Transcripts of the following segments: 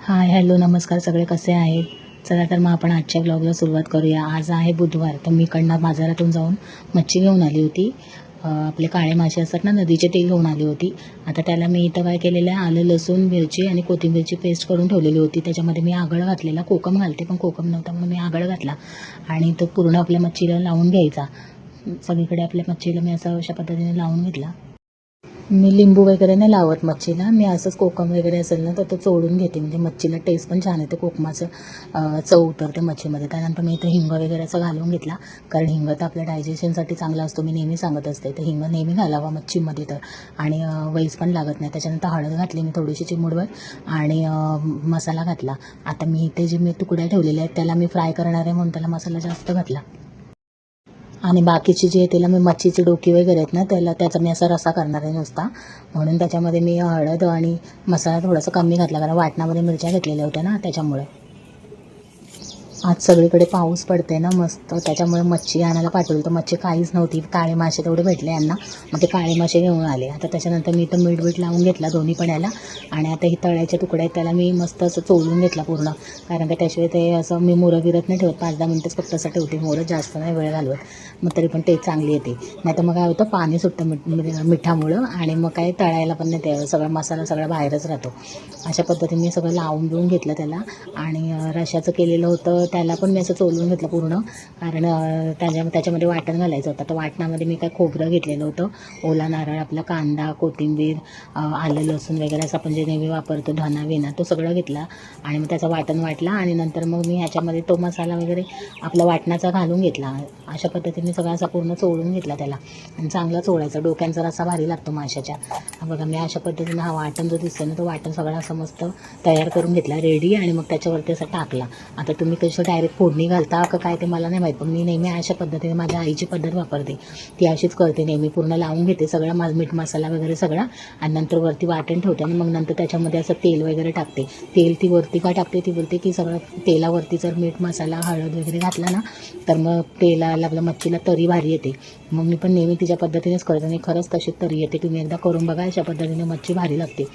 Hi hello नमस्कार सगळे कसे आहेत. चला तर मग आपण आजच्या ब्लॉगला सुरुवात करूया. आज आहे बुधवार, तर मी कडनं बाजारातून जाऊन मच्छी घेऊन आली होती. आपले काळे मासे असतात ना नदीचे, ते घेऊन आली होती. आता त्याला मी इथं काय केलेलं आहे, आलं लसूण मिरची आणि कोथिंबीरची पेस्ट करून ठेवलेली होती. त्याच्यामध्ये मी आगळ घातलेला, कोकम घालते पण कोकम नव्हता म्हणून मी आगळ घातला आणि तो पूर्ण आपल्या मच्छीला लावून घ्यायचा. सगळीकडे आपल्या मच्छीला मी असं अशा पद्धतीने लावून घेतला. मी लिंबू वगैरे नाही लावत मच्छीला, मी असंच कोकम वगैरे असेल ना तर तो चोळून घेते, म्हणजे मच्छीला टेस्ट पण छान येते, कोकमाचं चव उतरते मच्छीमध्ये. त्यानंतर मी इथं हिंग वगैरे असं घालून घेतला, कारण हिंग तर आपल्या डायजेशनसाठी चांगला असतो, मी नेहमी सांगत असते. तर हिंग नेहमी घालावा मच्छीमध्ये तर, आणि वैस पण लागत नाही. त्याच्यानंतर हळद घातली मी थोडीशी चिमूटभर आणि मसाला घातला. आता मी इथे जे मी तुकड्या ठेवलेल्या आहेत त्याला मी फ्राय करणार आहे म्हणून त्याला मसाला जास्त घातला. आणि बाकीची जी आहे त्याला मी मच्छीची डोकी वगैरे आहेत ना त्याचा मी असा रस्सा करणार आहे नुसता, म्हणून त्याच्यामध्ये मी हळद आणि मसाला थोडासा कमी घातला, कारण वाटणामध्ये मिरच्या घेतलेल्या होत्या ना त्याच्यामुळे. आज सगळीकडे पाऊस पडते ना मस्त, त्याच्यामुळे मच्छी आणायला पाठवली तर मच्छी काहीच नव्हती. काळे मासे तेवढे भेटले यांना, मग ते काळे मासे घेऊन आले. आता त्याच्यानंतर मी इथं मीठ लावून घेतला दोन्ही पण याला, आणि आता ही तळ्याचे तुकडे आहेत त्याला मी मस्त असं चोळून घेतला पूर्ण, कारण का त्याशिवाय ते असं मी मोरं गिरत नाही ठेवत, 5-10 मिनटंच फक्त असं ठेवते मोरं, जास्त नाही वेळ घालवत, मग तरी पण टेस्ट चांगली येते. नाही तर मग काय होतं, पाणी सुटतं मिठामुळं, आणि मग काय तळायला पण नाही, ते सगळा मसाला सगळा बाहेरच राहतो. अशा पद्धतीने मी सगळं लावून घेऊन घेतलं त्याला. आणि रश्श्याचं केलेलं होतं त्याला पण मी असं चोलून घेतलं पूर्ण, कारण त्याच्यामध्ये वाटण घालायचं होतं. तर वाटणामध्ये मी काय खोबरं घेतलेलं होतं, ओला नारळ, आपला कांदा, कोथिंबीर, आलं लसूण वगैरे असं आपण जे नेहमी वापरतो, धना विना, तो सगळं घेतला आणि मग त्याचं वाटण वाटला. आणि नंतर मग मी ह्याच्यामध्ये तो मसाला वगैरे आपला वाटणाचा घालून घेतला. अशा पद्धतीने सगळा असा पूर्ण चोळून घेतला त्याला, आणि चांगला चोळायचा, डोक्यांचा रस्सा भारी लागतो माशाच्या. बघा मी अशा पद्धतीने हा वाटण जो दिसतो ना, तो वाटण सगळा असं मस्त तयार करून घेतला रेडी, आणि मग त्याच्यावरती असं टाकला. आता तुम्ही कसं डायरेक्ट फोडणी घालता का काय ते मला नाही माहीत, पण मी नेहमी अशा पद्धतीने माझ्या आईची पद्धत वापरते, ती अशीच करते नेहमी. पूर्ण लावून घेते सगळं मीठ मसाला वगैरे सगळा, आणि नंतर वरती वाटण ठेवते, आणि मग नंतर त्याच्यामध्ये असं तेल वगैरे टाकते. तेल ती वरती का टाकते, ती बोलते की सगळं तेलावरती जर मीठ मसाला हळद वगैरे घातला ना, तर मग तेलाला आपल्या मच्छीला तरी भारी येते. मग मी पण नेहमी तिच्या पद्धतीनेच करते, आणि खरंच तशीच तरी येते. तुम्ही एकदा करून बघा, अशा पद्धतीने मच्छी भारी लागते.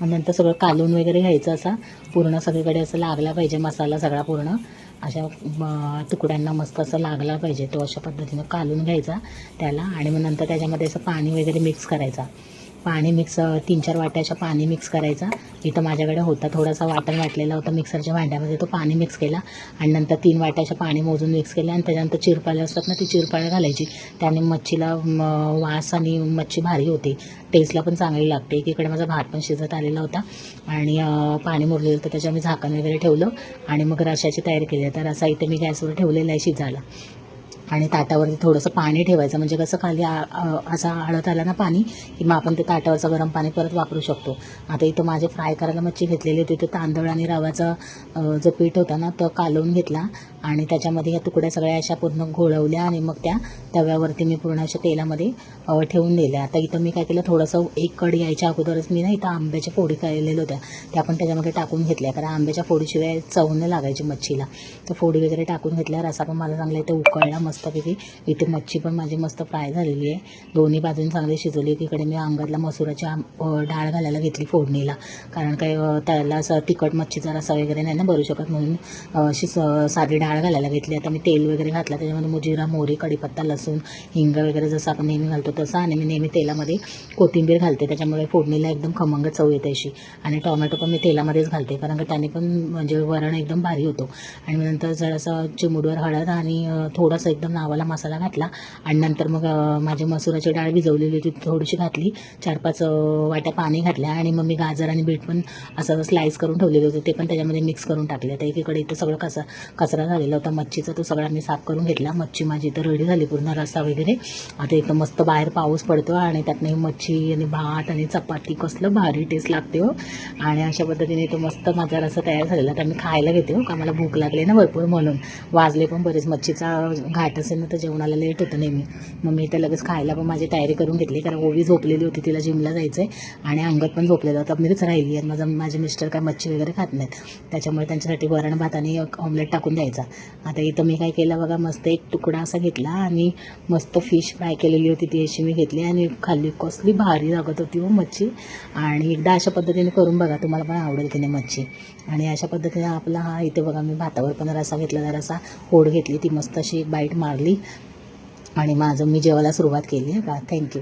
आणि नंतर सगळं कालून वगैरे घ्यायचं, असा पूर्ण सगळीकडे असं लागला पाहिजे मसाला सगळा पूर्ण, अशा तुकड्यांना मस्त असं लागला पाहिजे, तो अशा पद्धतीनं कालून घ्यायचा त्याला. आणि मग नंतर त्याच्यामध्ये असं पाणी वगैरे मिक्स करायचा, पाणी मिक्स 3-4 वाट्याच्या पाणी मिक्स करायचा. इथं माझ्याकडे होता थोडासा वाटण वाटलेला होता मिक्सरच्या भांड्यामध्ये, तो पाणी मिक्स केला, आणि नंतर 3 वाट्याच्या पाणी मोजून मिक्स केलं. आणि त्याच्यानंतर चिरपाल्या असतात ना, ती चिरपाल्या घालायची, त्याने मच्छीला वास आणि मच्छी भारी होते, टेस्टला पण चांगली लागते. एकीकडे माझा भात पण शिजत आलेला होता, आणि पाणी मुरलेलं तर त्याच्यावर मी झाकण वगैरे ठेवलं, आणि मग रश्श्याची तयारी केली. तर रस्सा इथे मी गॅसवर ठेवलेला आहे शिजायला, आणि ताटावरती थोडंसं पाणी ठेवायचं, म्हणजे कसं खाली असा आळत आला ना पाणी, की मग आपण ते ताटावरचं गरम पाणी परत वापरू शकतो. आता इथं माझे फ्राय करायला मच्छी घेतलेली होती, तर तांदूळ आणि रव्याचा जो पीठ होता ना, तो कालवून घेतला, आणि त्याच्यामध्ये या तुकड्या सगळ्या अशा पूर्ण घोळवल्या, आणि मग त्या तव्यावरती मी पूर्ण अशा तेलामध्ये ठेवून दिल्या. आता इथं मी काय केलं, थोडंसं एक कढी यायच्या अगोदरच मी ना इथं आंब्याच्या फोडी केलेल्या होत्या, त्या पण त्याच्यामध्ये टाकून घेतल्या, कारण आंब्याच्या फोडीशिवाय चव नाही लागायची मच्छीला. तर फोडी वगैरे टाकून घेतल्या, रस्सा पण मला चांगला इथे उकळला मस्तपैकी. इथे मच्छी पण माझी मस्त फ्राय झालेली आहे, दोन्ही बाजून चांगली शिजवली. एकीकडे मी अंगातला मसुराची डाळ घालायला घेतली फोडणीला, कारण काय त्याला असं तिखट मच्छीचा रस्सा वगैरे नाही ना भरू शकत, म्हणून अशी साधी डाळ घालायला घेतली. आता मी तेल वगैरे घातला, त्याच्यामध्ये जिरा, मोहरी, कढीपत्ता, लसूण, हिंग वगैरे जसं आपण नेहमी घालतो तसं, आणि मी नेहमी तेलामध्ये कोथिंबीर घालते, त्याच्यामुळे फोडणीला एकदम खमंग चव येते अशी. आणि टोमॅटो पण मी तेलामध्येच घालते, कारण का त्याने पण म्हणजे वरण एकदम भारी होतो. आणि नंतर जरासं चिमूटभर हळद आणि थोडासा एकदम नावाला मसाला घातला, आणि नंतर मग माझी मसुराची डाळ भिजवलेली होती थोडीशी घातली, 4-5 वाट्या पाणी घातल्या, आणि मग मी गाजर आणि बीट पण असं स्लाईस करून ठेवलेले होते, ते पण त्याच्यामध्ये मिक्स करून टाकले. तर एकीकडे इथं सगळं कचरा झालेला होता मच्छीचा, तो सगळा मी साफ करून घेतला. मच्छी माझी इथं रेडी झाली पूर्ण, रस्सा वगैरे. आता इथं मस्त बाहेर पाऊस पडतो, आणि त्यातनं मच्छी आणि भात आणि चपाती कसलं भारी टेस्ट लागते हो. आणि अशा पद्धतीने तो मस्त माझा रस्सा तयार झालेला. तर मी खायला घेते हो, का मला भूक लागली ना भरपूर, म्हणून वाजले पण बरेच, मच्छीचा घाट लेट असेल ना तर जेवणाला लेट होतं नेहमी. मग मी तर लगेच खायला पण माझी तयारी करून घेतली, कारण ओवी झोपलेली होती, तिला जिमला जायचं आहे आणि अंगद पण झोपलेलं होतं. मीच राहिली आहे. माझे मिस्टर काय मच्छी वगैरे खात नाहीत, त्याच्यामुळे त्यांच्यासाठी वरण भात आणि एक ऑमलेट टाकून द्यायचा. आता इथं मी काय केलं बघा, मस्त एक तुकडा असा घेतला आणि मस्त फिश फ्राय केलेली होती ती अशी मी घेतली आणि खाल्ली. कसली भारी लागत होती हो मच्छी. आणि एकदा अशा पद्धतीने करून बघा, तुम्हाला पण आवडेल की नाही मच्छी. आणि अशा पद्धतीने आपला हा इथे बघा, मी भातावर पण रसा घेतला, जरासा फोड घेतली, ती मस्त अशी बाईट मारली आणि मी जेवायला सुरुवात केली. का थँक्यू.